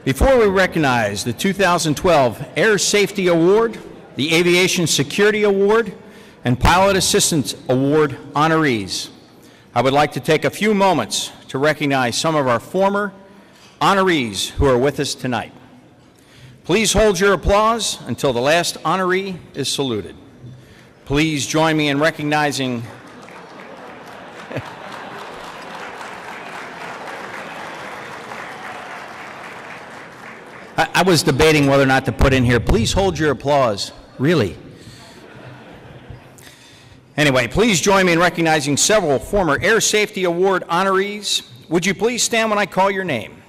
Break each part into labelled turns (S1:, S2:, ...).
S1: Before we recognize the 2012 Air Safety Award, the Aviation Security Award, and Pilot Assistance Award honorees, I would like to take a few moments to recognize some of our former honorees who are with us tonight. Please hold your applause until the last honoree is saluted. Please join me in recognizing I was debating whether or not to put in here, please hold your applause, really. Anyway, please join me in recognizing several former Air Safety Award honorees. Would you please stand when I call your name?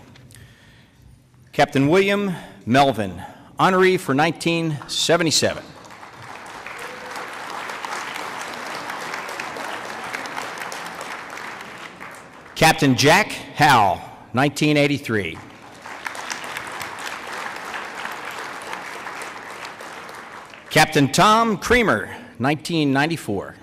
S1: Captain William Melvin, honoree for 1977. Captain Jack Howell, 1983. Captain Tom Creamer, 1994.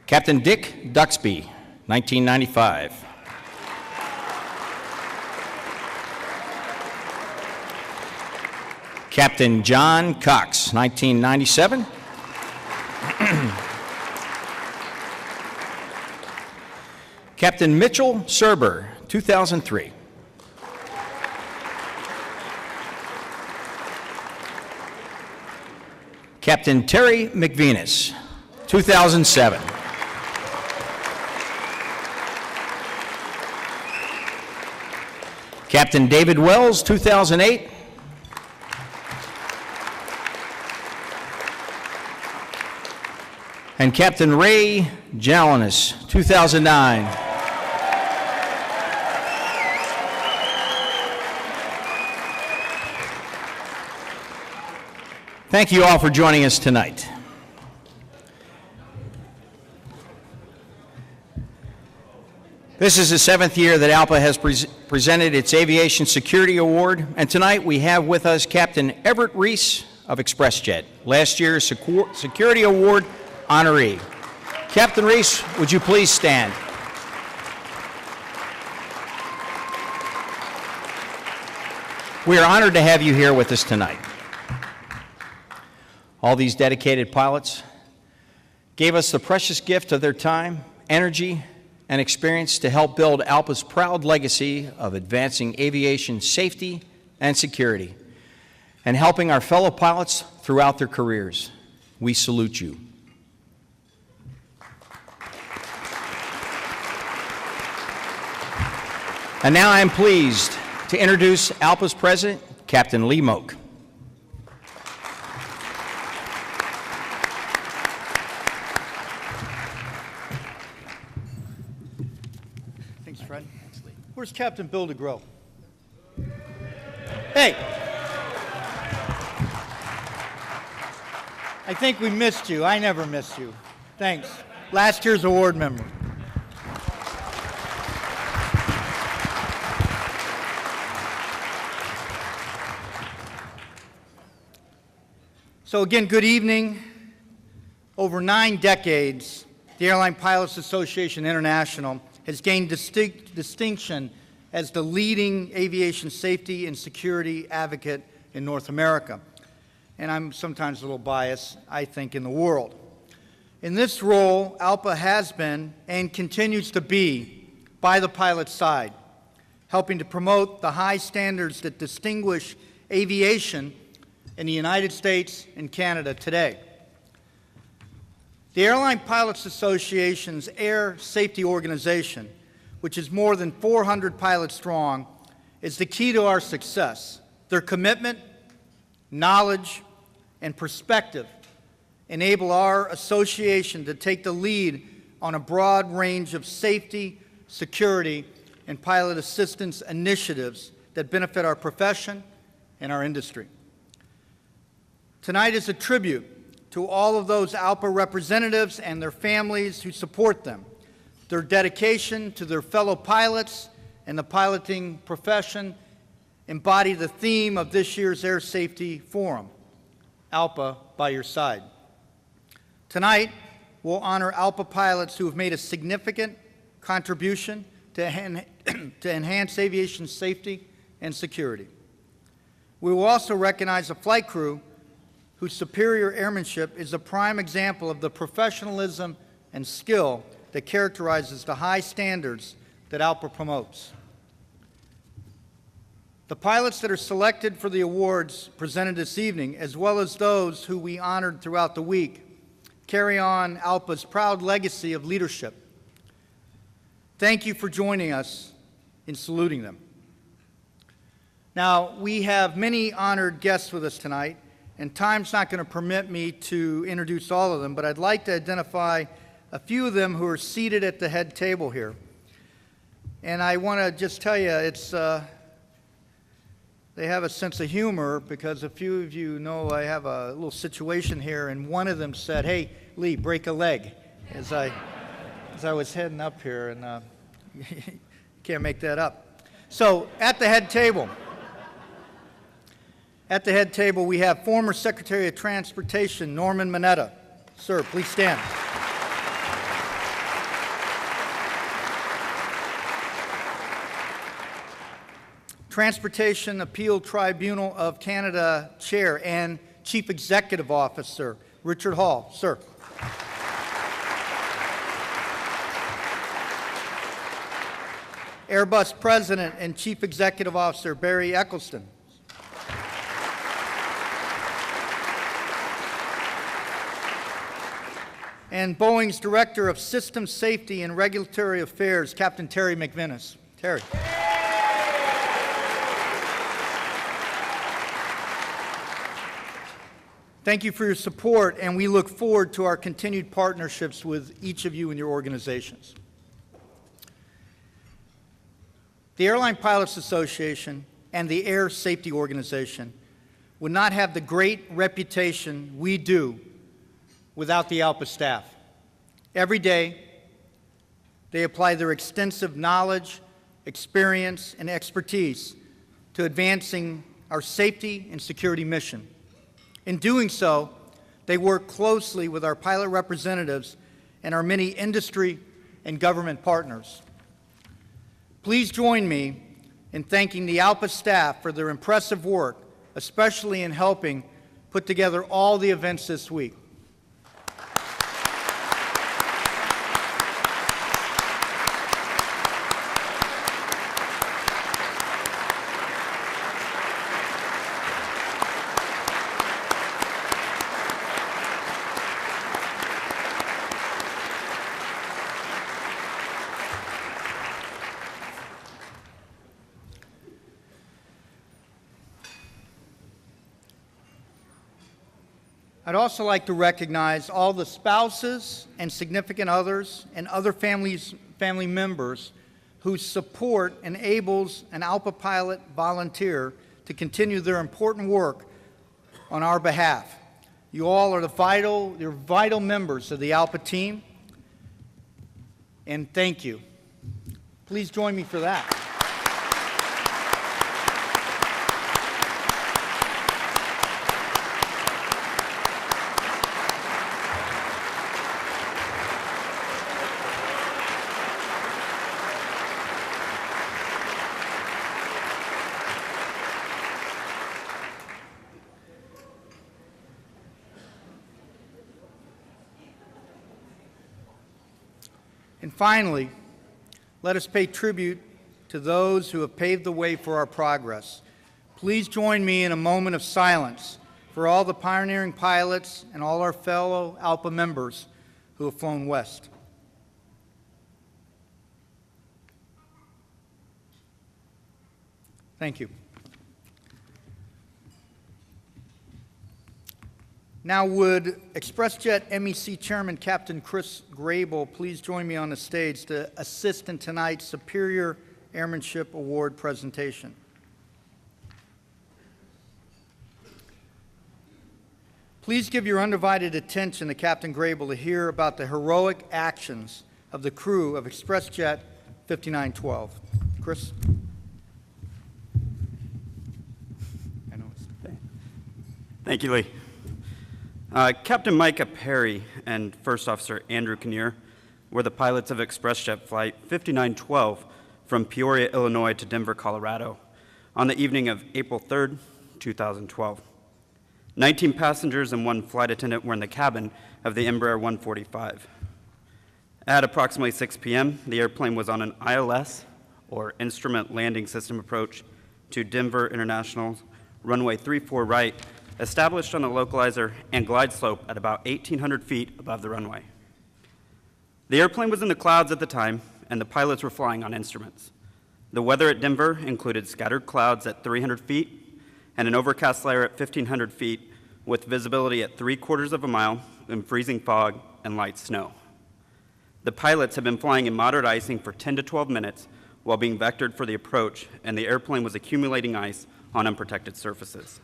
S1: Captain Dick Duxby, 1995. Captain John Cox, 1997. Captain Mitchell Serber, 2003. Captain Terry McVenis, 2007. Captain David Wells, 2008. And Captain Ray Jalinas, 2009. Thank you all for joining us tonight. This is the 7th year that ALPA has presented its Aviation Security Award, and tonight we have with us Captain Everett Reese of ExpressJet, last year's Security Award honoree. Captain Reese, would you please stand? We are honored to have you here with us tonight. All these dedicated pilots gave us the precious gift of their time, energy, and experience to help build ALPA's proud legacy of advancing aviation safety and security and helping our fellow pilots throughout their careers. We salute you. And now I am pleased to introduce ALPA's President, Captain Lee Moak.
S2: Thanks, Fred. Where's Captain Bill DeGrow? Hey! I think we missed you. I never missed you. Thanks. Last year's award member. So again, good evening. Over 9 decades, the Airline Pilots Association International has gained distinction as the leading aviation safety and security advocate in North America. And I'm sometimes a little biased, I think, in the world. In this role, ALPA has been and continues to be by the pilot's side, helping to promote the high standards that distinguish aviation in the United States and Canada today. The Airline Pilots Association's Air Safety Organization, which is more than 400 pilots strong, is the key to our success. Their commitment, knowledge, and perspective enable our association to take the lead on a broad range of safety, security, and pilot assistance initiatives that benefit our profession and our industry. Tonight is a tribute to all of those ALPA representatives and their families who support them. Their dedication to their fellow pilots and the piloting profession embody the theme of this year's Air Safety Forum, ALPA by your side. Tonight, we'll honor ALPA pilots who have made a significant contribution to enhance aviation safety and security. We will also recognize a flight crew whose superior airmanship is a prime example of the professionalism and skill that characterizes the high standards that ALPA promotes. The pilots that are selected for the awards presented this evening, as well as those who we honored throughout the week, carry on ALPA's proud legacy of leadership. Thank you for joining us in saluting them. Now, we have many honored guests with us tonight, and time's not going to permit me to introduce all of them, but I'd like to identify a few of them who are seated at the head table here. And I want to just tell you, they have a sense of humor, because a few of you know I have a little situation here, and one of them said, "Hey, Lee, break a leg," as I was heading up here, and can't make that up. So at the head table, we have former Secretary of Transportation Norman Mineta. Sir, please stand. Transportation Appeal Tribunal of Canada Chair and Chief Executive Officer Richard Hall. Sir. Airbus President and Chief Executive Officer Barry Eccleston. And Boeing's Director of System Safety and Regulatory Affairs, Captain Terry McVinnis. Terry. Thank you for your support, and we look forward to our continued partnerships with each of you and your organizations. The Airline Pilots Association and the Air Safety Organization would not have the great reputation we do without the ALPA staff. Every day, they apply their extensive knowledge, experience, and expertise to advancing our safety and security mission. In doing so, they work closely with our pilot representatives and our many industry and government partners. Please join me in thanking the ALPA staff for their impressive work, especially in helping put together all the events this week. I'd also like to recognize all the spouses and significant others and other family members whose support enables an ALPA pilot volunteer to continue their important work on our behalf. You all are you're vital members of the ALPA team, and thank you. Please join me for that. And finally, let us pay tribute to those who have paved the way for our progress. Please join me in a moment of silence for all the pioneering pilots and all our fellow ALPA members who have flown west. Thank you. Now, would ExpressJet MEC Chairman Captain Chris Grable please join me on the stage to assist in tonight's Superior Airmanship Award presentation. Please give your undivided attention to Captain Grable to hear about the heroic actions of the crew of ExpressJet 5912. Chris?
S3: Thank you, Lee. Captain Micah, Peery, and First Officer Andrew Kinnear were the pilots of ExpressJet Flight 5912 from Peoria, Illinois to Denver, Colorado, on the evening of April 3rd, 2012. 19 passengers and 1 flight attendant were in the cabin of the Embraer 145. At approximately 6 p.m., the airplane was on an ILS, or Instrument Landing System approach, to Denver International's runway 34 right, established on a localizer and glide slope at about 1,800 feet above the runway. The airplane was in the clouds at the time, and the pilots were flying on instruments. The weather at Denver included scattered clouds at 300 feet and an overcast layer at 1,500 feet with visibility at 3/4 of a mile in freezing fog and light snow. The pilots had been flying in moderate icing for 10 to 12 minutes while being vectored for the approach, and the airplane was accumulating ice on unprotected surfaces.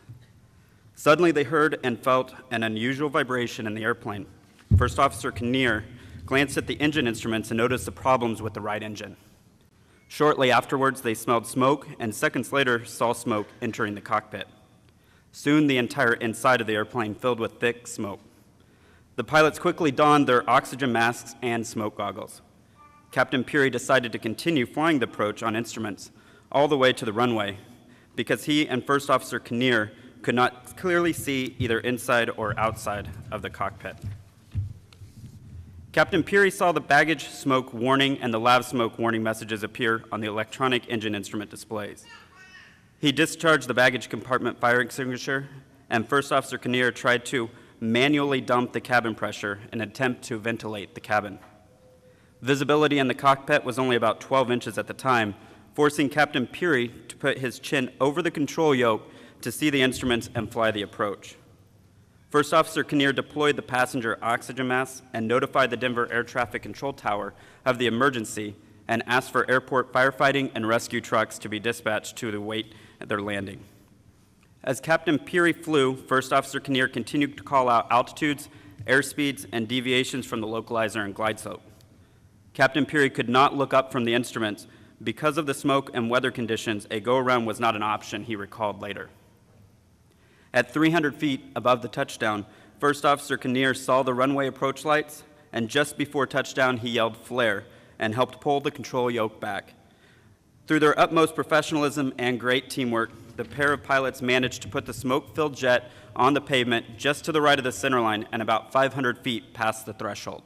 S3: Suddenly, they heard and felt an unusual vibration in the airplane. First Officer Kinnear glanced at the engine instruments and noticed the problems with the right engine. Shortly afterwards, they smelled smoke, and seconds later saw smoke entering the cockpit. Soon, the entire inside of the airplane filled with thick smoke. The pilots quickly donned their oxygen masks and smoke goggles. Captain Peery decided to continue flying the approach on instruments all the way to the runway because he and First Officer Kinnear could not clearly see either inside or outside of the cockpit. Captain Peery saw the baggage smoke warning and the lav smoke warning messages appear on the electronic engine instrument displays. He discharged the baggage compartment fire extinguisher, and First Officer Kinnear tried to manually dump the cabin pressure in an attempt to ventilate the cabin. Visibility in the cockpit was only about 12 inches at the time, forcing Captain Peery to put his chin over the control yoke to see the instruments and fly the approach. First Officer Kinnear deployed the passenger oxygen mask and notified the Denver Air Traffic Control Tower of the emergency and asked for airport firefighting and rescue trucks to be dispatched to await their landing. As Captain Peery flew, First Officer Kinnear continued to call out altitudes, airspeeds, and deviations from the localizer and glide slope. Captain Peery could not look up from the instruments. Because of the smoke and weather conditions, a go-around was not an option, he recalled later. At 300 feet above the touchdown, First Officer Kinnear saw the runway approach lights, and just before touchdown, he yelled "flare" and helped pull the control yoke back. Through their utmost professionalism and great teamwork, the pair of pilots managed to put the smoke-filled jet on the pavement just to the right of the center line and about 500 feet past the threshold.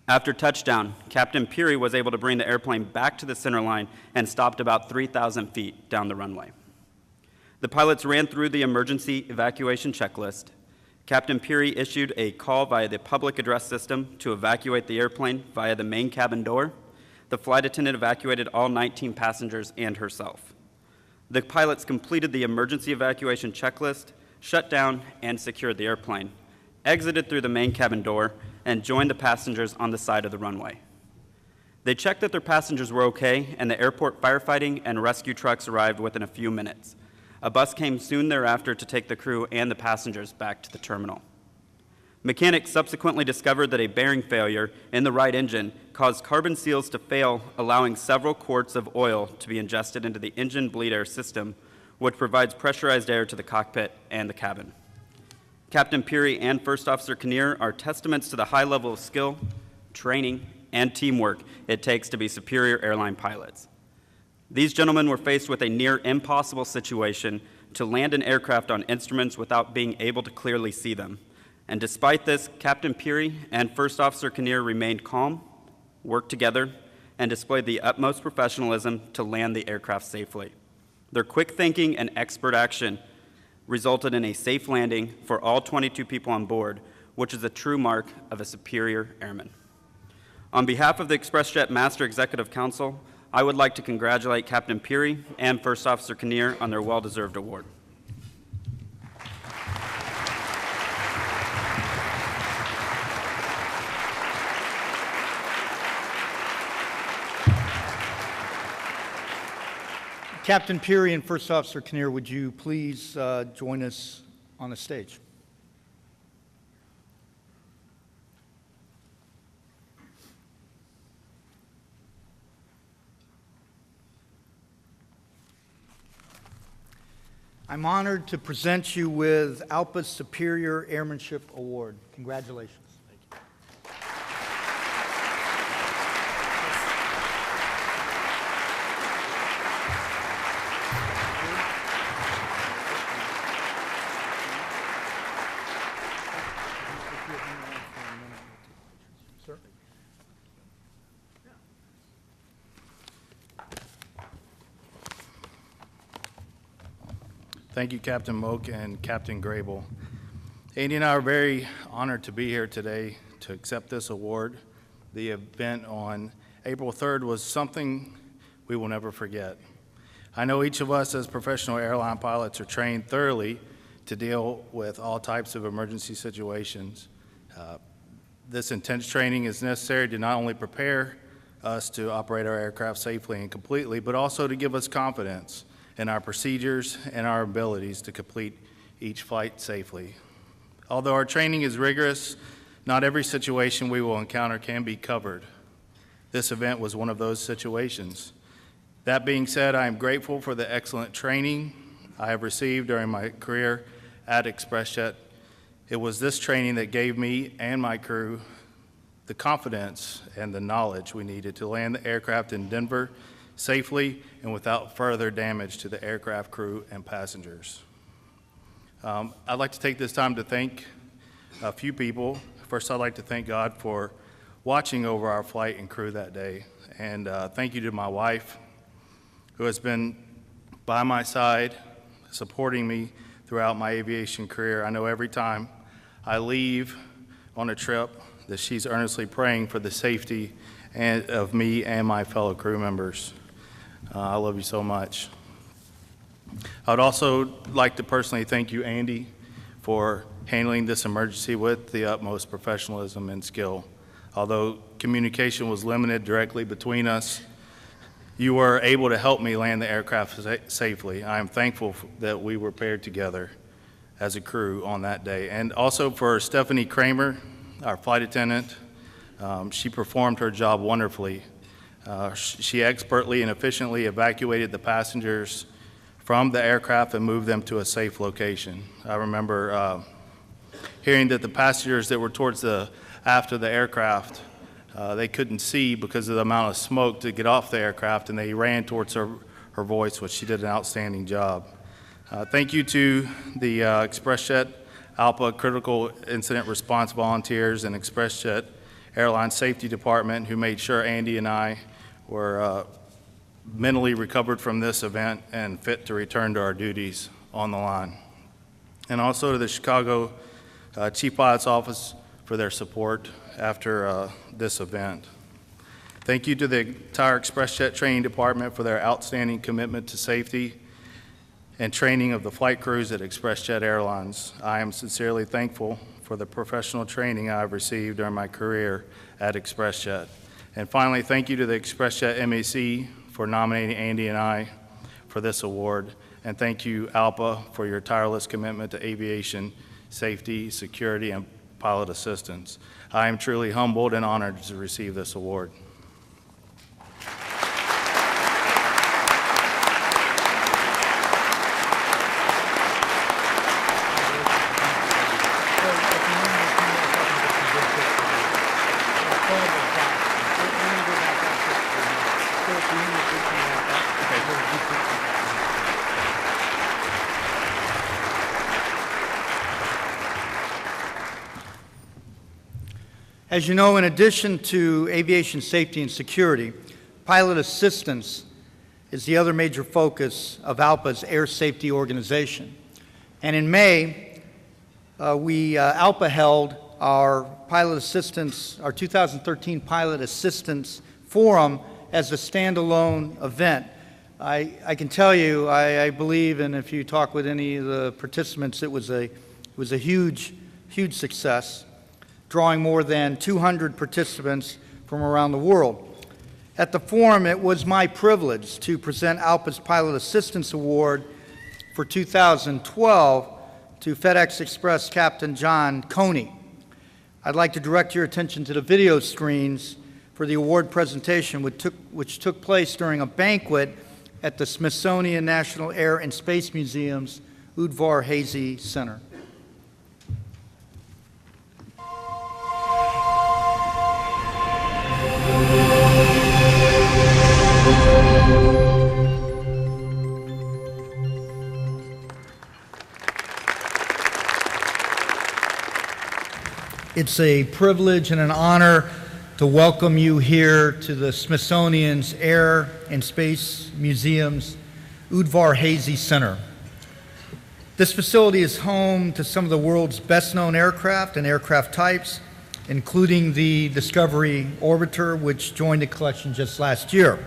S3: After touchdown, Captain Peery was able to bring the airplane back to the center line and stopped about 3,000 feet down the runway. The pilots ran through the emergency evacuation checklist. Captain Peery issued a call via the public address system to evacuate the airplane via the main cabin door. The flight attendant evacuated all 19 passengers and herself. The pilots completed the emergency evacuation checklist, shut down, and secured the airplane, exited through the main cabin door, and joined the passengers on the side of the runway. They checked that their passengers were okay, and the airport firefighting and rescue trucks arrived within a few minutes. A bus came soon thereafter to take the crew and the passengers back to the terminal. Mechanics subsequently discovered that a bearing failure in the right engine caused carbon seals to fail, allowing several quarts of oil to be ingested into the engine bleed air system, which provides pressurized air to the cockpit and the cabin. Captain Peery and First Officer Kinnear are testaments to the high level of skill, training, and teamwork it takes to be superior airline pilots. These gentlemen were faced with a near impossible situation to land an aircraft on instruments without being able to clearly see them. And despite this, Captain Peery and First Officer Kinnear remained calm, worked together, and displayed the utmost professionalism to land the aircraft safely. Their quick thinking and expert action resulted in a safe landing for all 22 people on board, which is a true mark of a superior airman. On behalf of the ExpressJet Master Executive Council, I would like to congratulate Captain Peery and First Officer Kinnear on their well-deserved award.
S2: Captain Peery and First Officer Kinnear, would you please join us on the stage? I'm honored to present you with ALPA's Superior Airmanship Award. Congratulations. Thank you.
S4: Thank you, Captain Moak and Captain Grable. Andy and I are very honored to be here today to accept this award. The event on April 3rd was something we will never forget. I know each of us as professional airline pilots are trained thoroughly to deal with all types of emergency situations. This intense training is necessary to not only prepare us to operate our aircraft safely and completely, but also to give us confidence in our procedures and our abilities to complete each flight safely. Although our training is rigorous, not every situation we will encounter can be covered. This event was one of those situations. That being said, I am grateful for the excellent training I have received during my career at ExpressJet. It was this training that gave me and my crew the confidence and the knowledge we needed to land the aircraft in Denver safely and without further damage to the aircraft crew and passengers. I'd like to take this time to thank a few people. First, I'd like to thank God for watching over our flight and crew that day. And thank you to my wife, who has been by my side, supporting me throughout my aviation career. I know every time I leave on a trip that she's earnestly praying for the safety of me and my fellow crew members. I love you so much. I would also like to personally thank you, Andy, for handling this emergency with the utmost professionalism and skill. Although communication was limited directly between us, you were able to help me land the aircraft safely. I am thankful that we were paired together as a crew on that day. And also for Stephanie Kramer, our flight attendant. She performed her job wonderfully. She expertly and efficiently evacuated the passengers from the aircraft and moved them to a safe location. I remember hearing that the passengers that were towards the aft of the aircraft, they couldn't see because of the amount of smoke to get off the aircraft, and they ran towards her voice, which she did an outstanding job. Thank you to the ExpressJet ALPA Critical Incident Response Volunteers and ExpressJet Airline Safety Department, who made sure Andy and I were mentally recovered from this event and fit to return to our duties on the line. And also to the Chicago Chief Pilot's Office for their support after this event. Thank you to the entire ExpressJet Training Department for their outstanding commitment to safety and training of the flight crews at ExpressJet Airlines. I am sincerely thankful for the professional training I've received during my career at ExpressJet. And finally, thank you to the ExpressJet MAC for nominating Andy and I for this award. And thank you, ALPA, for your tireless commitment to aviation safety, security, and pilot assistance. I am truly humbled and honored to receive this award.
S2: As you know, in addition to aviation safety and security, pilot assistance is the other major focus of ALPA's air safety organization. And in May, ALPA held our pilot assistance, our 2013 Pilot Assistance Forum as a standalone event. I can tell you, I believe, and if you talk with any of the participants, it was a huge, huge success, drawing more than 200 participants from around the world. At the forum, it was my privilege to present ALPA's Pilot Assistance Award for 2012 to FedEx Express Captain John Conies. I'd like to direct your attention to the video screens for the award presentation, which took place during a banquet at the Smithsonian National Air and Space Museum's Udvar Hazy Center. It's a privilege and an honor to welcome you here to the Smithsonian's Air and Space Museum's Udvar Hazy Center. This facility is home to some of the world's best-known aircraft and aircraft types, including the Discovery Orbiter, which joined the collection just last year.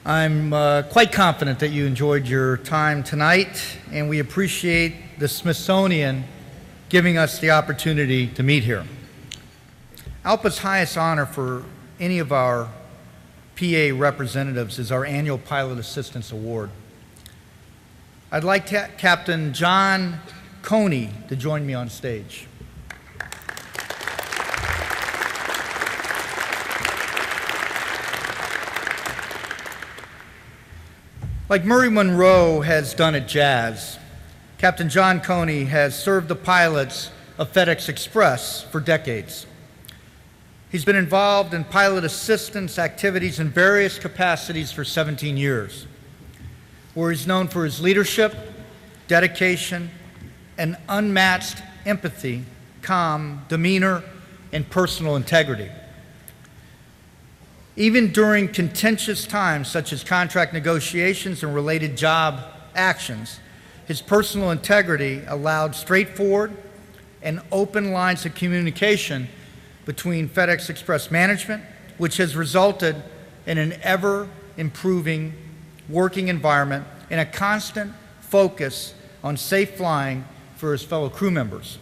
S2: I'm quite confident that you enjoyed your time tonight, and we appreciate the Smithsonian giving us the opportunity to meet here. ALPA's highest honor for any of our PA representatives is our annual Pilot Assistance Award. I'd like Captain John Conies to join me on stage. Like Murray Monroe has done at Jazz, Captain John Conies has served the pilots of FedEx Express for decades. He's been involved in pilot assistance activities in various capacities for 17 years, where he's known for his leadership, dedication, and unmatched empathy, calm demeanor, and personal integrity. Even during contentious times such as contract negotiations and related job actions, his personal integrity allowed straightforward and open lines of communication between FedEx Express management, which has resulted in an ever-improving working environment and a constant focus on safe flying for his fellow crew members.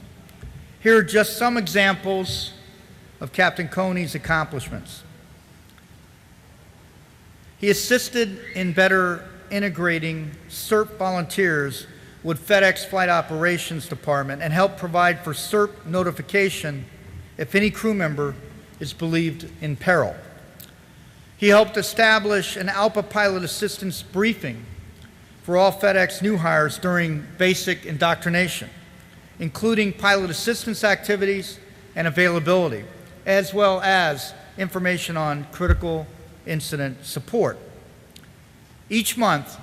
S2: Here are just some examples of Captain Conies' accomplishments. He assisted in better integrating CERP volunteers with FedEx Flight Operations Department and helped provide for CERP notification if any crew member is believed in peril. He helped establish an ALPA pilot assistance briefing for all FedEx new hires during basic indoctrination, including pilot assistance activities and availability, as well as information on critical incident support. Each month,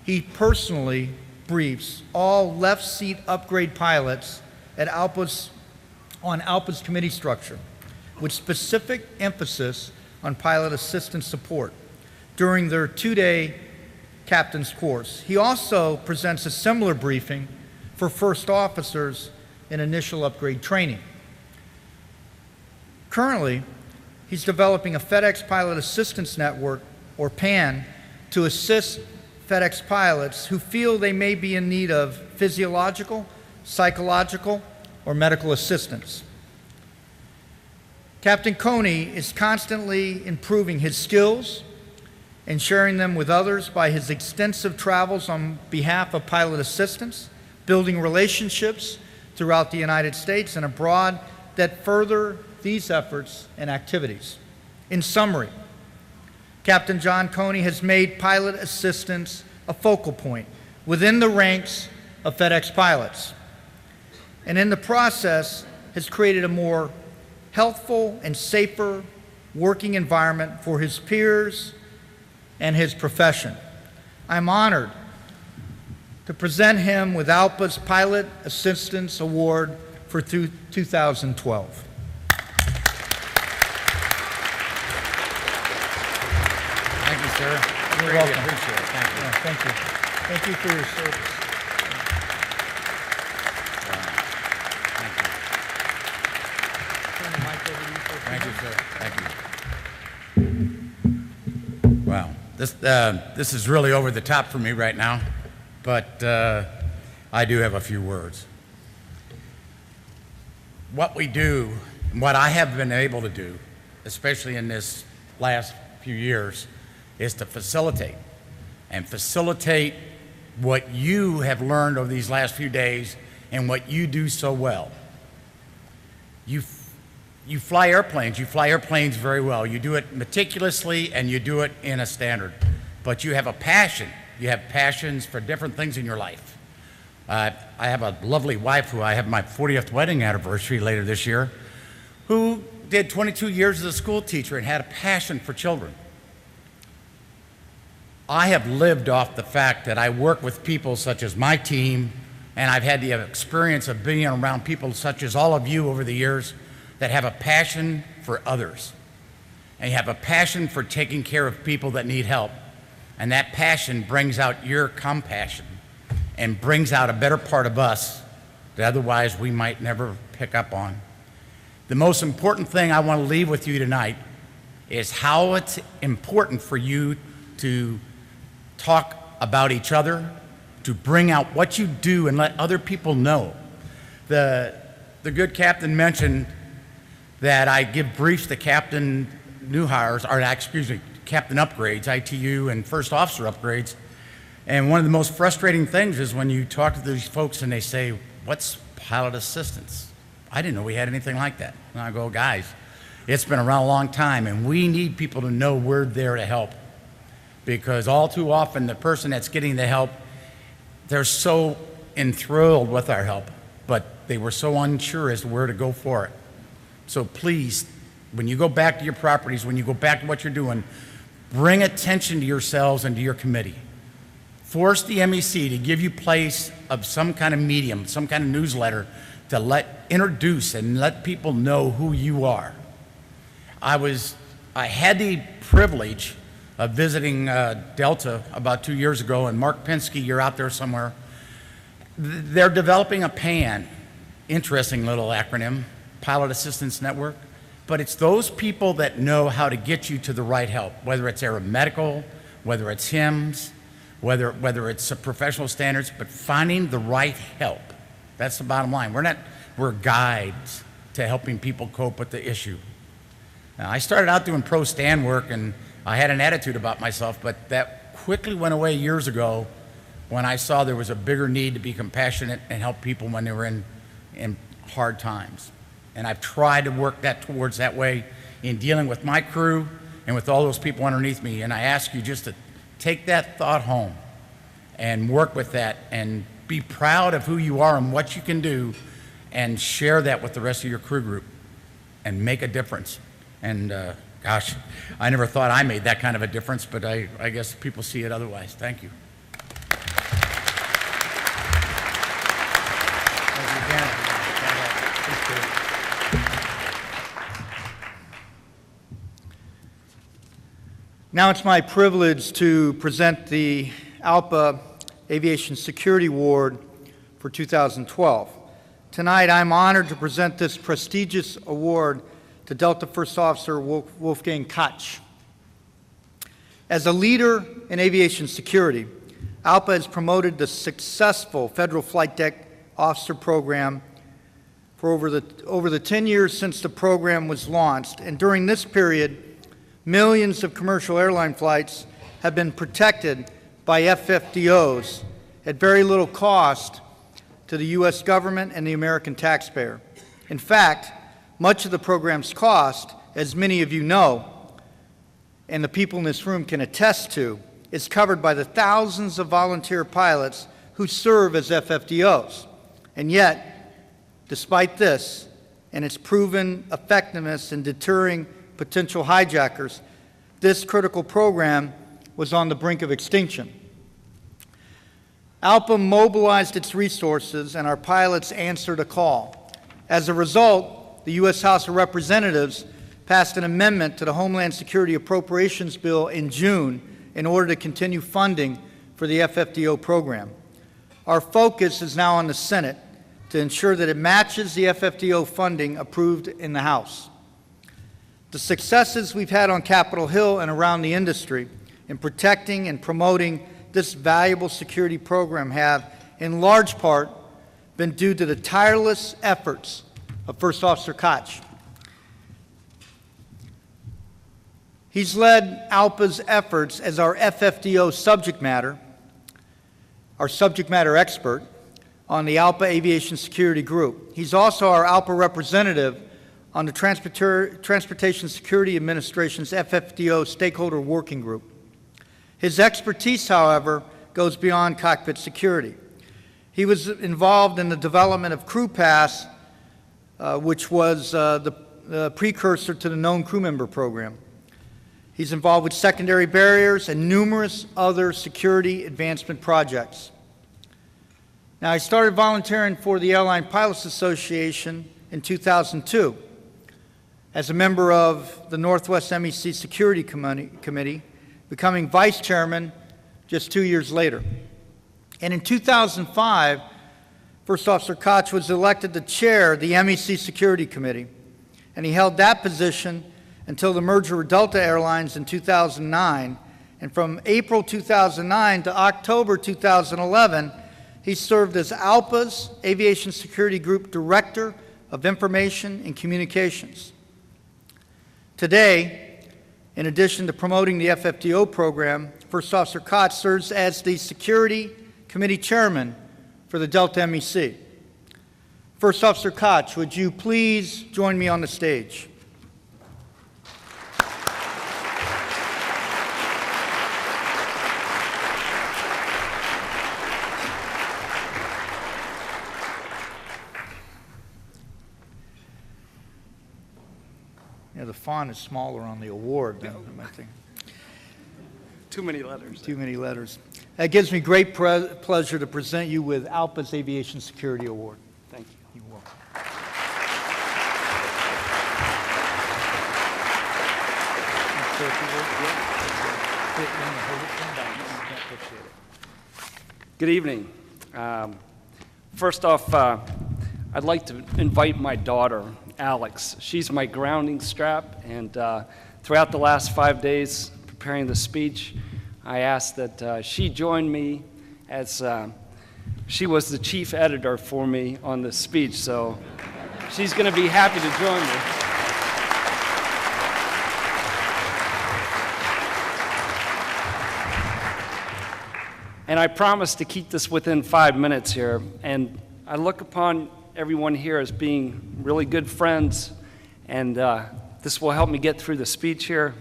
S2: he personally briefs all left seat upgrade pilots at on ALPA's committee structure, with specific emphasis on pilot assistance support during their two-day captain's course. He also presents a similar briefing for first officers in initial upgrade training. Currently, he's developing a FedEx Pilot Assistance Network, or PAN, to assist FedEx pilots who feel they may be in need of physiological, psychological, or medical assistance. Captain Conies is constantly improving his skills and sharing them with others by his extensive travels on behalf of pilot assistance, building relationships throughout the United States and abroad that further these efforts and activities. In summary, Captain John Conies has made pilot assistance a focal point within the ranks of FedEx pilots, and in the process has created a more healthful and safer working environment for his peers and his profession. I'm honored to present him with ALPA's Pilot Assistance Award for 2012.
S5: Thank you, sir.
S2: You're
S5: Greatly
S2: welcome.
S5: appreciate it. Thank you.
S2: Yeah, thank you. Thank you for your service. Turn the mic over to you for a few
S5: Thank you,
S2: minutes.
S5: sir. Thank you. Wow, this is really over the top for me right now, but I do have a few words. What we do, and what I have been able to do, especially in this last few years, is to facilitate what you have learned over these last few days and what you do so well. You fly airplanes. You fly airplanes very well. You do it meticulously and you do it in a standard. But you have a passion. You have passions for different things in your life. I have a lovely wife who I have my 40th wedding anniversary later this year, who did 22 years as a school teacher and had a passion for children. I have lived off the fact that I work with people such as my team, and I've had the experience of being around people such as all of you over the years that have a passion for others. And you have a passion for taking care of people that need help. And that passion brings out your compassion and brings out a better part of us that otherwise we might never pick up on. The most important thing I want to leave with you tonight is how it's important for you to talk about each other, to bring out what you do and let other people know. The good captain mentioned that I give briefs to captain new hires, or excuse me, captain upgrades, ITU and first officer upgrades. And one of the most frustrating things is when you talk to these folks and they say, what's pilot assistance? I didn't know we had anything like that. And I go, guys, it's been around a long time and we need people to know we're there to help. Because all too often the person that's getting the help, they're so enthralled with our help, but they were so unsure as to where to go for it. So please, when you go back to your properties, when you go back to what you're doing, bring attention to yourselves and to your committee. Force the MEC to give you place of some kind of medium, some kind of newsletter to introduce and let people know who you are. I had the privilege of visiting Delta about 2 years ago, and Mark Pinsky, you're out there somewhere. They're developing a PAN, interesting little acronym, Pilot Assistance Network, but it's those people that know how to get you to the right help, whether it's aeromedical, whether it's HIMSS, whether it's professional standards, but finding the right help. That's the bottom line. We're guides to helping people cope with the issue. Now, I started out doing pro stand work and I had an attitude about myself, but that quickly went away years ago when I saw there was a bigger need to be compassionate and help people when they were in hard times. And I've tried to work towards that way in dealing with my crew and with all those people underneath me. And I ask you just to take that thought home and work with that and be proud of who you are and what you can do and share that with the rest of your crew group and make a difference. And gosh, I never thought I made that kind of a difference, but I guess people see it otherwise. Thank you.
S2: Now it's my privilege to present the ALPA Aviation Security Award for 2012. Tonight I'm honored to present this prestigious award to Delta First Officer Wolfgang Koch. As a leader in aviation security, ALPA has promoted the successful Federal Flight Deck Officer Program for over the 10 years since the program was launched, and during this period, millions of commercial airline flights have been protected by FFDOs at very little cost to the U.S. government and the American taxpayer. In fact, much of the program's cost, as many of you know, and the people in this room can attest to, is covered by the thousands of volunteer pilots who serve as FFDOs. And yet, despite this and its proven effectiveness in deterring potential hijackers, this critical program was on the brink of extinction. ALPA mobilized its resources and our pilots answered a call. As a result, the U.S. House of Representatives passed an amendment to the Homeland Security Appropriations Bill in June in order to continue funding for the FFDO program. Our focus is now on the Senate to ensure that it matches the FFDO funding approved in the House. The successes we've had on Capitol Hill and around the industry in protecting and promoting this valuable security program have, in large part, been due to the tireless efforts of First Officer Koch. He's led ALPA's efforts as our FFDO subject matter expert on the ALPA Aviation Security Group. He's also our ALPA representative on the Transportation Security Administration's FFDO Stakeholder Working Group. His expertise, however, goes beyond cockpit security. He was involved in the development of Crew Pass, which was the precursor to the Known Crew Member program. He's involved with secondary barriers and numerous other security advancement projects. Now, I started volunteering for the Airline Pilots Association in 2002 as a member of the Northwest MEC Security Committee, becoming vice chairman just 2 years later. And in 2005, First Officer Koch was elected to chair the MEC Security Committee, and he held that position until the merger with Delta Airlines in 2009. And from April 2009 to October 2011, he served as ALPA's Aviation Security Group Director of Information and Communications. Today, in addition to promoting the FFDO program, First Officer Koch serves as the Security Committee Chairman for the Delta MEC. First Officer Koch, would you please join me on the stage? Yeah, the font is smaller on the award than I think.
S6: Too many letters.
S2: Too many letters. It gives me great pleasure to present you with ALPA's Aviation Security Award.
S6: Thank you.
S2: You're welcome.
S6: Good evening. First off, I'd like to invite my daughter, Alex. She's my grounding strap, and throughout the last 5 days preparing the speech, I asked that she join me as she was the chief editor for me on the speech, so she's going to be happy to join me. And I promise to keep this within 5 minutes here, and I look upon everyone here as being really good friends, and this will help me get through the speech here.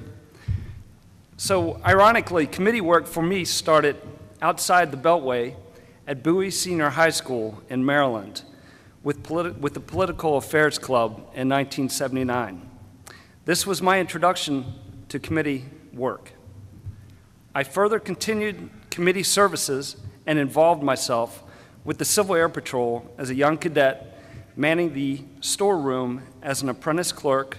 S6: So ironically, committee work for me started outside the Beltway at Bowie Senior High School in Maryland with the Political Affairs Club in 1979. This was my introduction to committee work. I further continued committee services and involved myself with the Civil Air Patrol as a young cadet, manning the storeroom as an apprentice clerk,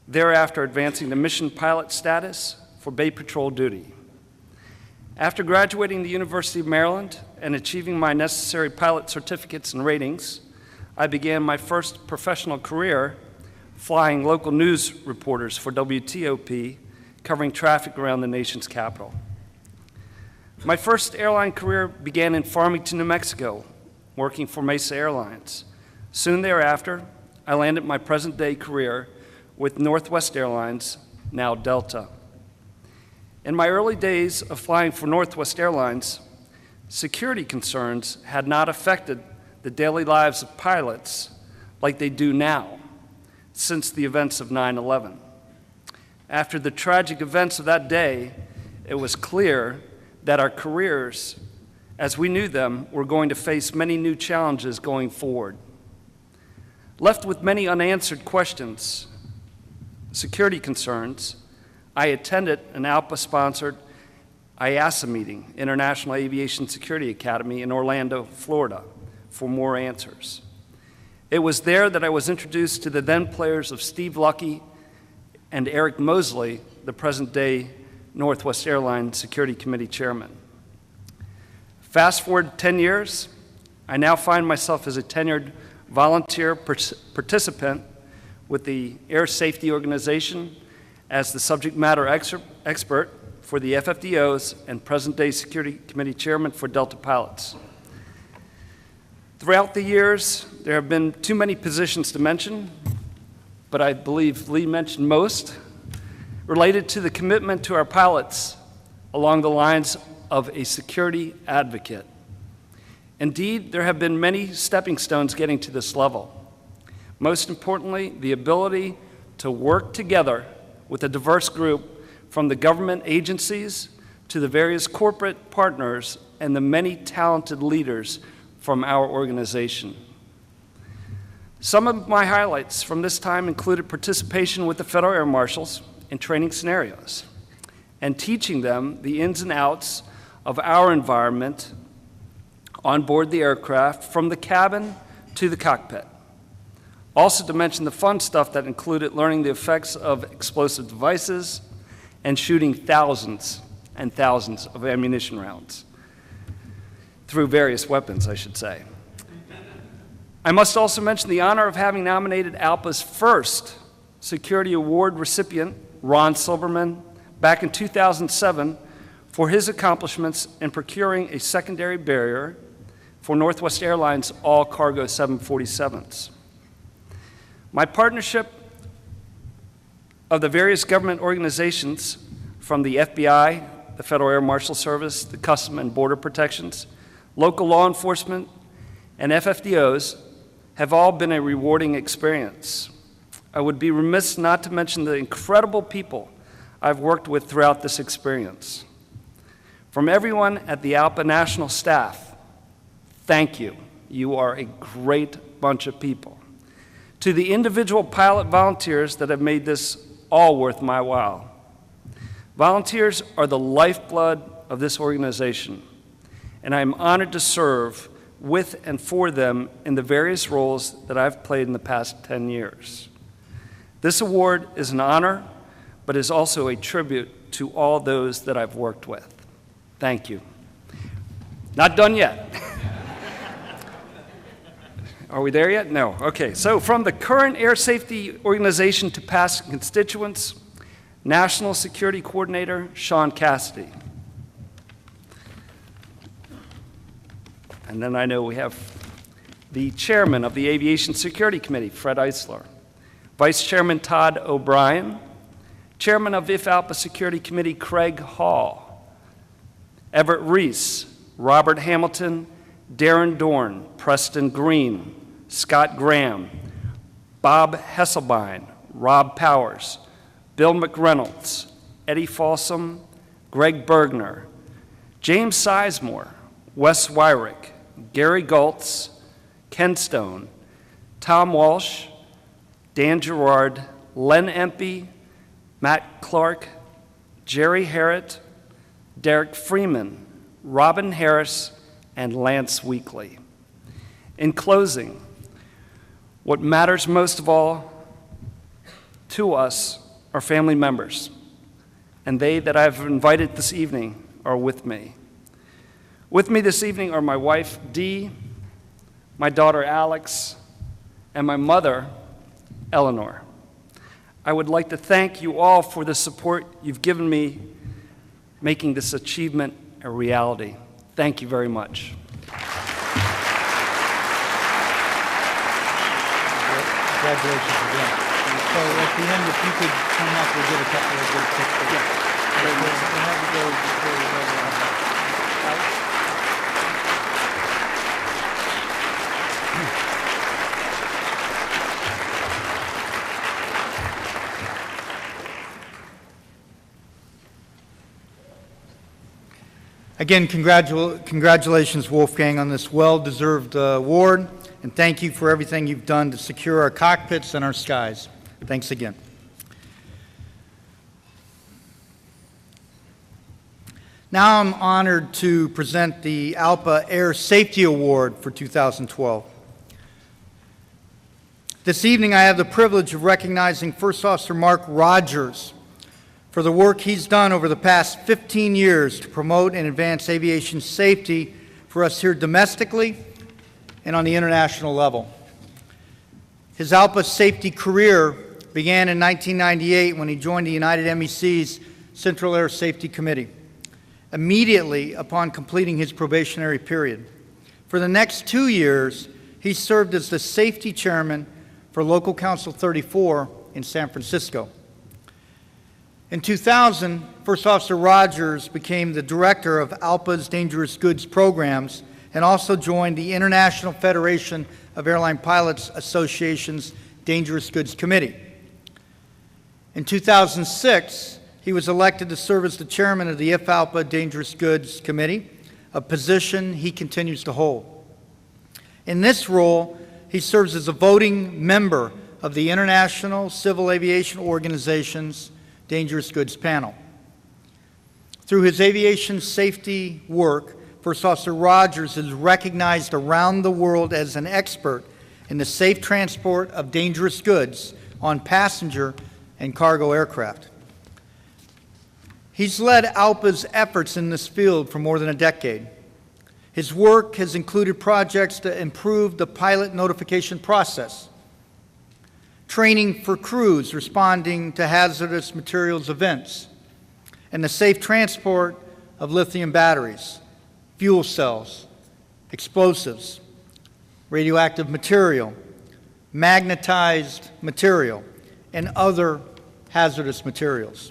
S6: thereafter advancing to mission pilot status for Bay Patrol duty. After graduating the University of Maryland and achieving my necessary pilot certificates and ratings, I began my first professional career flying local news reporters for WTOP, covering traffic around the nation's capital. My first airline career began in Farmington, New Mexico, working for Mesa Airlines. Soon thereafter, I landed my present-day career with Northwest Airlines, now Delta. In my early days of flying for Northwest Airlines, security concerns had not affected the daily lives of pilots like they do now, since the events of 9/11. After the tragic events of that day, it was clear that our careers, as we knew them, were going to face many new challenges going forward. Left with many unanswered questions, security concerns, I attended an ALPA-sponsored IASA meeting, International Aviation Security Academy in Orlando, Florida, for more answers. It was there that I was introduced to the then players of Steve Luckey and Eric Mosley, the present-day Northwest Airlines Security Committee Chairman. Fast forward 10 years, I now find myself as a tenured volunteer participant with the Air Safety Organization as the subject matter expert for the FFDOs and present-day Security Committee Chairman for Delta pilots. Throughout the years, there have been too many positions to mention, but I believe Lee mentioned most, related to the commitment to our pilots along the lines of a security advocate. Indeed, there have been many stepping stones getting to this level. Most importantly, the ability to work together with a diverse group from the government agencies to the various corporate partners and the many talented leaders from our organization. Some of my highlights from this time included participation with the Federal Air Marshals in training scenarios and teaching them the ins and outs of our environment on board the aircraft from the cabin to the cockpit. Also to mention the fun stuff that included learning the effects of explosive devices and shooting thousands and thousands of ammunition rounds. through various weapons, I should say. I must also mention the honor of having nominated ALPA's first Security Award recipient, Ron Silberman, back in 2007 for his accomplishments in procuring a secondary barrier for Northwest Airlines all-cargo 747s. My partnership of the various government organizations, from the FBI, the Federal Air Marshal Service, the Customs and Border Protections, local law enforcement, and FFDOs, have all been a rewarding experience. I would be remiss not to mention the incredible people I've worked with throughout this experience. From everyone at the ALPA National Staff, thank you. You are a great bunch of people. To the individual pilot volunteers that have made this all worth my while. Volunteers are the lifeblood of this organization, and I am honored to serve with and for them in the various roles that I've played in the past 10 years. This award is an honor, but is also a tribute to all those that I've worked with. Thank you. Not done yet. Are we there yet? No. Okay. So from the current air safety organization to past constituents, National Security Coordinator Sean Cassidy. And then I know we have the chairman of the Aviation Security Committee, Fred Eisler, Vice Chairman Todd O'Brien, Chairman of ALPA Security Committee Craig Hall, Everett Reese, Robert Hamilton, Darren Dorn, Preston Green, Scott Graham, Bob Hesselbein, Rob Powers, Bill McReynolds, Eddie Folsom, Greg Bergner, James Sizemore, Wes Wyrick, Gary Galtz, Ken Stone, Tom Walsh, Dan Gerard, Len Empey, Matt Clark, Jerry Harrett, Derek Freeman, Robin Harris, and Lance Weekly. In closing, what matters most of all to us are family members, and they that I've invited this evening are with me. With me this evening are my wife, Dee, my daughter, Alex, and my mother, Eleanor. I would like to thank you all for the support you've given me making this achievement a reality. Thank you very much.
S2: Congratulations again. So at the end, if you could come up, we'll get a couple of good pictures. Yeah. We'll have you go before we go out. Again, congratulations, Wolfgang, on this well-deserved award, and thank you for everything you've done to secure our cockpits and our skies. Thanks again. Now I'm honored to present the ALPA Air Safety Award for 2012. This evening, I have the privilege of recognizing First Officer Mark Rogers for the work he's done over the past 15 years to promote and advance aviation safety for us here domestically and on the international level. His ALPA safety career began in 1998 when he joined the United MEC's Central Air Safety Committee, immediately upon completing his probationary period. For the next 2 years, he served as the safety chairman for Local Council 34 in San Francisco. In 2000, First Officer Rogers became the director of ALPA's Dangerous Goods Programs and also joined the International Federation of Airline Pilots Association's Dangerous Goods Committee. In 2006, he was elected to serve as the chairman of the ALPA Dangerous Goods Committee, a position he continues to hold. In this role, he serves as a voting member of the International Civil Aviation Organization's Dangerous Goods Panel. Through his aviation safety work, First Officer Rogers is recognized around the world as an expert in the safe transport of dangerous goods on passenger and cargo aircraft. He's led ALPA's efforts in this field for more than a decade. His work has included projects to improve the pilot notification process, training for crews responding to hazardous materials events, and the safe transport of lithium batteries, fuel cells, explosives, radioactive material, magnetized material, and other hazardous materials.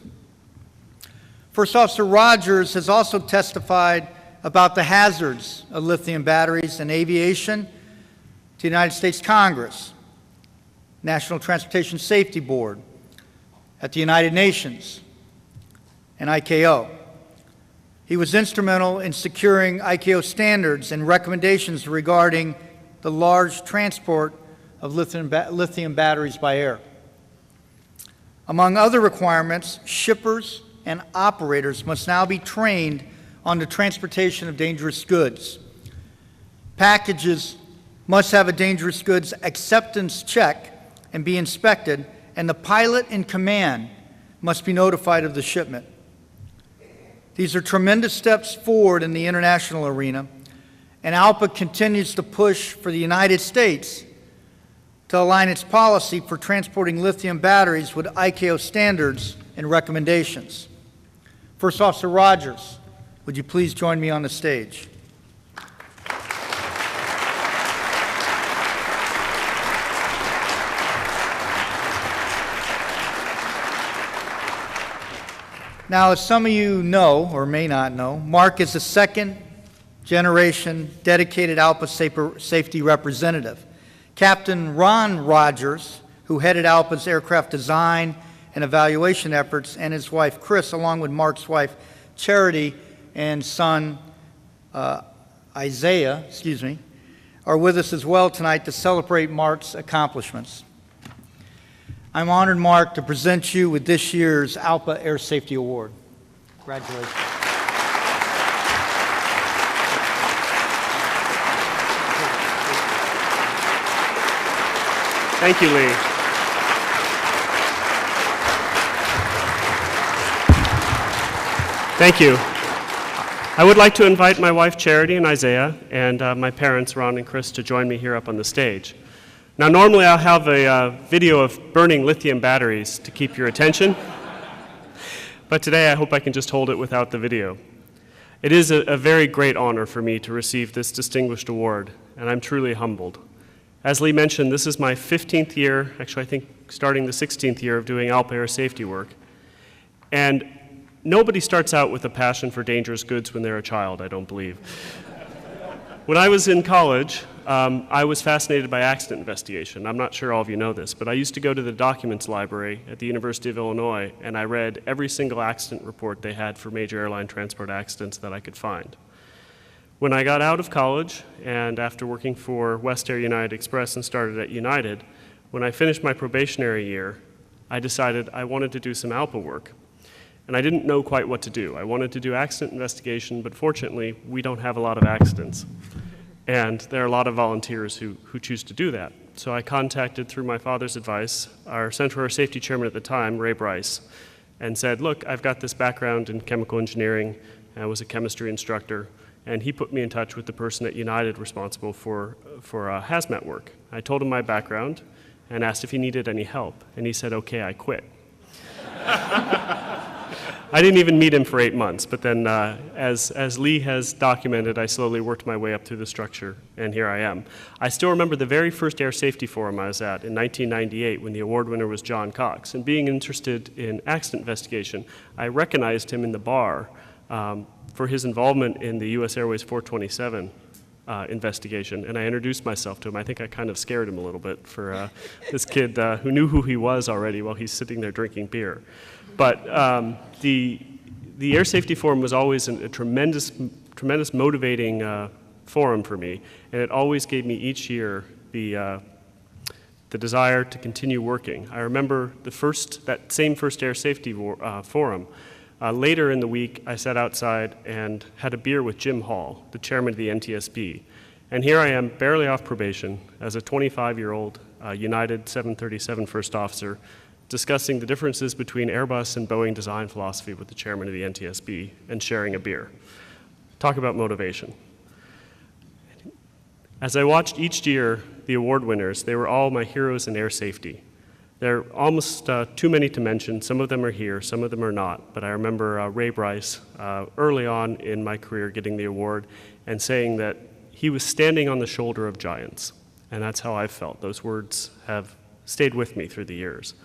S2: First Officer Rogers has also testified about the hazards of lithium batteries in aviation to the United States Congress, National Transportation Safety Board, at the United Nations, and ICAO. He was instrumental in securing ICAO standards and recommendations regarding the large transport of lithium batteries by air. Among other requirements, shippers and operators must now be trained on the transportation of dangerous goods. Packages must have a dangerous goods acceptance check and be inspected, and the pilot in command must be notified of the shipment. These are tremendous steps forward in the international arena, and ALPA continues to push for the United States to align its policy for transporting lithium batteries with ICAO standards and recommendations. First Officer Rogers, would you please join me on the stage? Now, as some of you know, or may not know, Mark is a second-generation dedicated ALPA safety representative. Captain Ron Rogers, who headed ALPA's aircraft design and evaluation efforts, and his wife, Chris, along with Mark's wife, Charity, and son, Isaiah, are with us as well tonight to celebrate Mark's accomplishments. I'm honored, Mark, to present you with this year's ALPA Air Safety Award. Congratulations.
S7: Thank you, Lee. Thank you. I would like to invite my wife, Charity, and Isaiah, and my parents, Ron and Chris, to join me here up on the stage. Now, normally I'll have a video of burning lithium batteries to keep your attention, but today I hope I can just hold it without the video. It is a very great honor for me to receive this distinguished award, and I'm truly humbled. As Lee mentioned, this is my 15th year, actually I think starting the 16th year of doing ALPA air safety work. And nobody starts out with a passion for dangerous goods when they're a child, I don't believe. When I was in college, I was fascinated by accident investigation. I'm not sure all of you know this, but I used to go to the documents library at the University of Illinois, and I read every single accident report they had for major airline transport accidents that I could find. When I got out of college, and after working for West Air United Express and started at United, when I finished my probationary year, I decided I wanted to do some ALPA work. And I didn't know quite what to do. I wanted to do accident investigation, but fortunately, we don't have a lot of accidents. And there are a lot of volunteers who choose to do that. So I contacted, through my father's advice, our Central Air Safety Chairman at the time, Ray Bryce, and said, look, I've got this background in chemical engineering. I was a chemistry instructor. And he put me in touch with the person at United responsible for hazmat work. I told him my background and asked if he needed any help. And he said, okay, I quit. I didn't even meet him for 8 months, but then as Lee has documented, I slowly worked my way up through the structure, and here I am. I still remember the very first air safety forum I was at in 1998 when the award winner was John Koch. And being interested in accident investigation, I recognized him in the bar for his involvement in the U.S. Airways 427 investigation, and I introduced myself to him. I think I kind of scared him a little bit for this kid who knew who he was already while he's sitting there drinking beer. But the Air Safety Forum was always a tremendous motivating forum for me, and it always gave me each year the desire to continue working. I remember that same first Air Safety Forum. Later in the week, I sat outside and had a beer with Jim Hall, the chairman of the NTSB. And here I am, barely off probation, as a 25-year-old United 737 first officer, discussing the differences between Airbus and Boeing design philosophy with the chairman of the NTSB and sharing a beer. Talk about motivation. As I watched each year the award winners, they were all my heroes in air safety. There are almost too many to mention. Some of them are here, some of them are not. But I remember Ray Bryce early on in my career getting the award and saying that he was standing on the shoulder of giants. And that's how I felt. Those words have stayed with me through the years.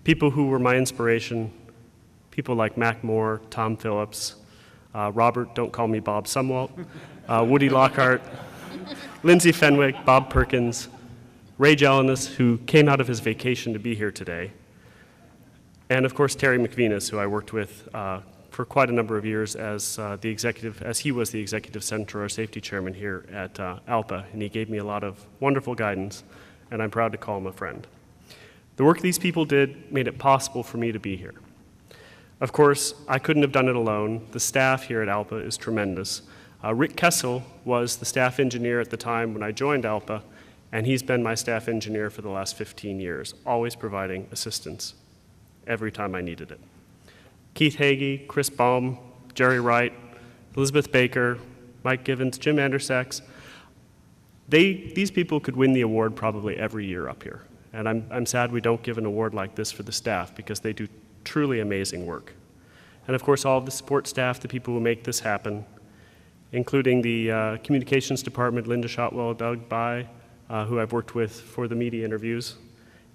S7: People who were my inspiration, people like Mac Moore, Tom Phillips, Robert, don't call me Bob Sumwalt, Woody Lockhart, Lindsay Fenwick, Bob Perkins, Ray Jelinas, who came out of his vacation to be here today, and of course Terry McVenis, who I worked with for quite a number of years as he was the executive center or safety chairman here at ALPA, and he gave me a lot of wonderful guidance, and I'm proud to call him a friend. The work these people did made it possible for me to be here. Of course, I couldn't have done it alone. The staff here at ALPA is tremendous. Rick Kessel was the staff engineer at the time when I joined ALPA, and he's been my staff engineer for the last 15 years, always providing assistance every time I needed it. Keith Hagee, Chris Baum, Jerry Wright, Elizabeth Baker, Mike Givens, Jim Andersaks, these people could win the award probably every year up here. And I'm sad we don't give an award like this for the staff because they do truly amazing work. And of course, all of the support staff, the people who make this happen, including the communications department, Linda Shotwell, Doug Bai, who I've worked with for the media interviews,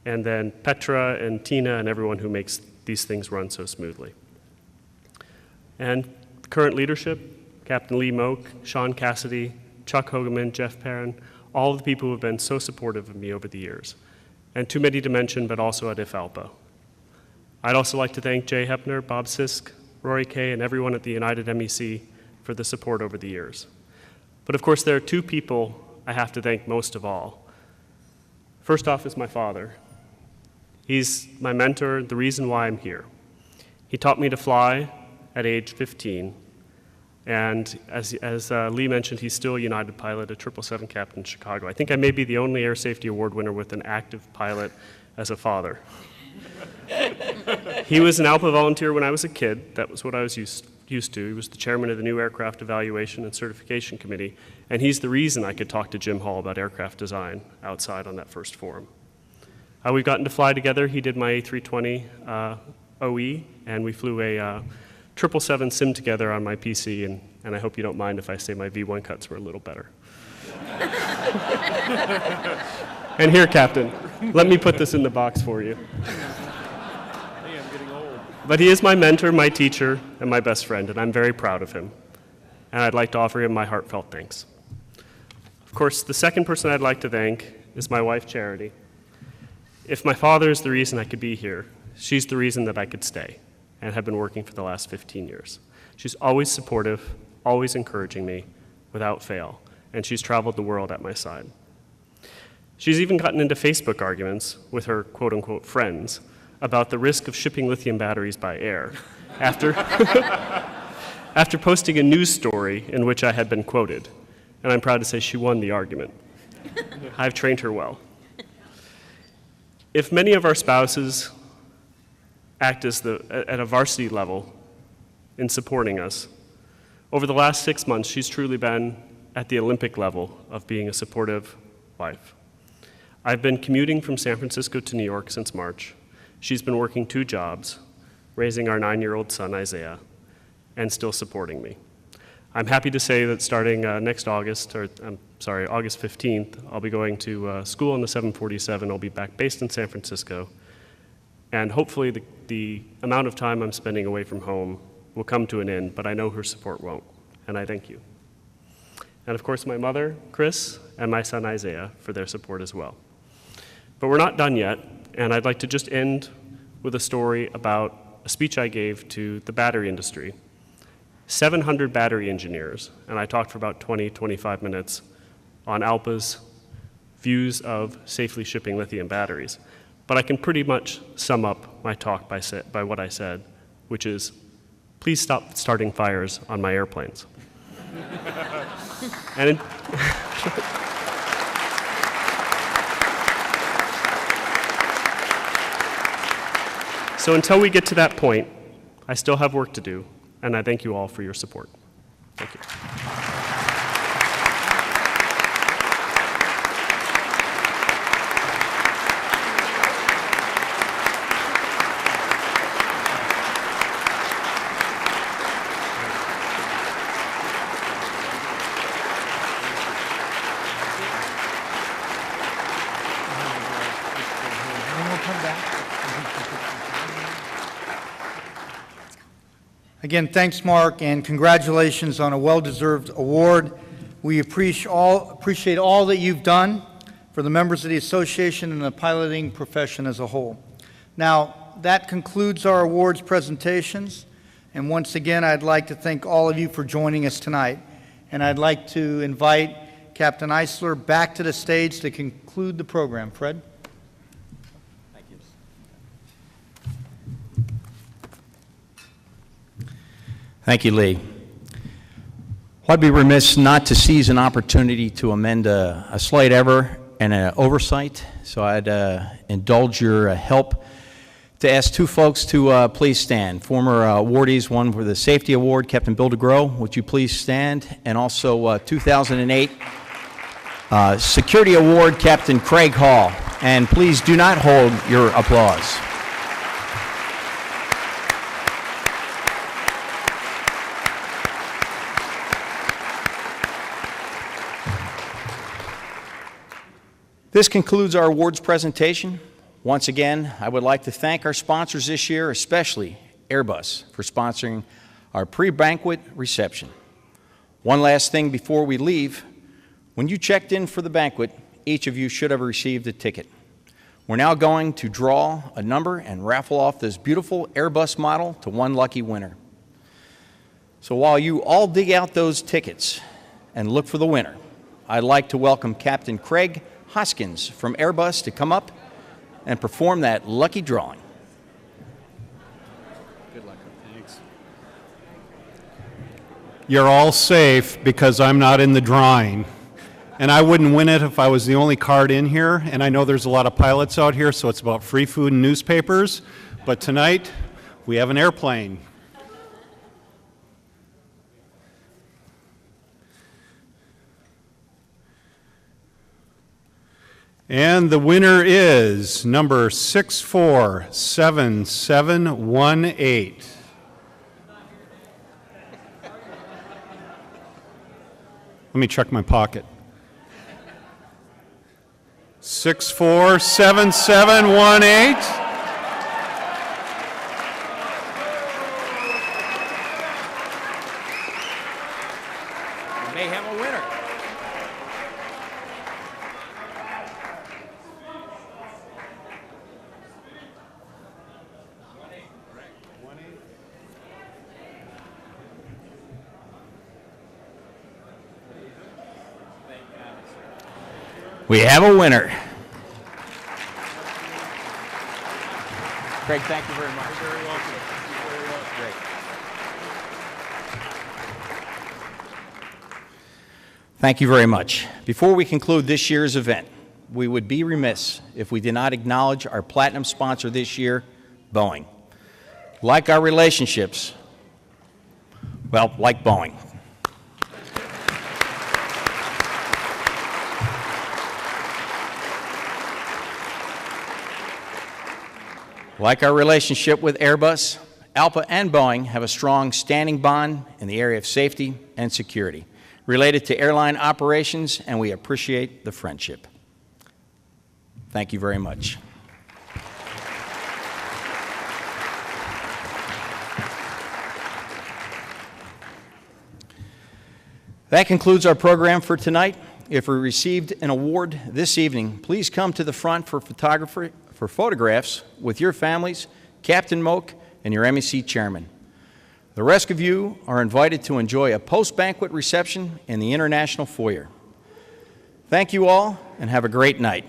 S7: and then Petra and Tina and everyone who makes these things run so smoothly. And current leadership, Captain Lee Moak, Sean Cassidy, Chuck Hogeman, Jeff Perrin, all of the people who have been so supportive of me over the years. And too many to mention, but also at ALPA. I'd also like to thank Jay Hepner, Bob Sisk, Rory Kay, and everyone at the United MEC for the support over the years. But of course, there are two people I have to thank most of all. First off is my father. He's my mentor, the reason why I'm here. He taught me to fly at age 15, and as Lee mentioned, he's still a United pilot, a 777 Capt in Chicago. I think I may be the only Air Safety Award winner with an active pilot as a father. He was an ALPA volunteer when I was a kid. That was what I was used to. He was the chairman of the new Aircraft Evaluation and Certification Committee, and he's the reason I could talk to Jim Hall about aircraft design outside on that first forum. We've gotten to fly together. He did my A320 OE, and we flew a 777 sim together on my PC, and I hope you don't mind if I say my V1 cuts were a little better. And here, Captain, let me put this in the box for you.
S8: Hey, I'm getting old.
S7: But he is my mentor, my teacher, and my best friend, and I'm very proud of him. And I'd like to offer him my heartfelt thanks. Of course, the second person I'd like to thank is my wife, Charity. If my father is the reason I could be here, she's the reason that I could stay and have been working for the last 15 years. She's always supportive, always encouraging me without fail, and she's traveled the world at my side. She's even gotten into Facebook arguments with her quote-unquote friends about the risk of shipping lithium batteries by air after, after posting a news story in which I had been quoted, and I'm proud to say she won the argument. I've trained her well. If many of our spouses act at a varsity level in supporting us, over the last 6 months, she's truly been at the Olympic level of being a supportive wife. I've been commuting from San Francisco to New York since March. She's been working 2 jobs, raising our 9-year-old son, Isaiah, and still supporting me. I'm happy to say that starting next August, August 15th, I'll be going to school on the 747. I'll be back based in San Francisco. And hopefully the amount of time I'm spending away from home will come to an end, but I know her support won't, and I thank you. And of course, my mother, Chris, and my son, Isaiah, for their support as well. But we're not done yet, and I'd like to just end with a story about a speech I gave to the battery industry. 700 battery engineers, and I talked for about 25 minutes on ALPA's views of safely shipping lithium batteries. But I can pretty much sum up my talk by what I said, which is, please stop starting fires on my airplanes. And so until we get to that point, I still have work to do, and I thank you all for your support. Thank you.
S2: Again, thanks, Mark, and congratulations on a well-deserved award. We appreciate all that you've done for the members of the association and the piloting profession as a whole. Now, that concludes our awards presentations, and once again, I'd like to thank all of you for joining us tonight, and I'd like to invite Captain Eisler back to the stage to conclude the program. Fred?
S1: Thank you, Lee. Well, I'd be remiss not to seize an opportunity to amend a slight error and an oversight, so I'd indulge your help to ask two folks to please stand. Former awardees, one for the Safety Award, Captain Bill DeGrow, would you please stand? And also 2008 Security Award, Captain Craig Hall. And please do not hold your applause. This concludes our awards presentation. Once again, I would like to thank our sponsors this year, especially Airbus, for sponsoring our pre-banquet reception. One last thing before we leave. When you checked in for the banquet, each of you should have received a ticket. We're now going to draw a number and raffle off this beautiful Airbus model to one lucky winner. So while you all dig out those tickets and look for the winner, I'd like to welcome Captain Craig Hoskins from Airbus to come up and perform that lucky drawing.
S8: Good luck. Thanks. You're all safe because I'm not in the drawing. And I wouldn't win it if I was the only card in here. And I know there's a lot of pilots out here, so it's about free food and newspapers. But tonight, we have an airplane. And the winner is number 647718. Let me check my pocket. 647718.
S1: We may have a winner. We have a winner. Craig, thank you very much. You're very welcome. You're very welcome. Great. Thank you very much. Before we conclude this year's event, we would be remiss if we did not acknowledge our platinum sponsor this year, Boeing. Like our relationships, well, like Boeing. Like our relationship with Airbus, ALPA and Boeing have a strong standing bond in the area of safety and security related to airline operations, and we appreciate the friendship. Thank you very much. That concludes our program for tonight. If we received an award this evening, please come to the front for photographs with your families, Captain Moak, and your MEC chairman. The rest of you are invited to enjoy a post-banquet reception in the International Foyer. Thank you all, and have a great night.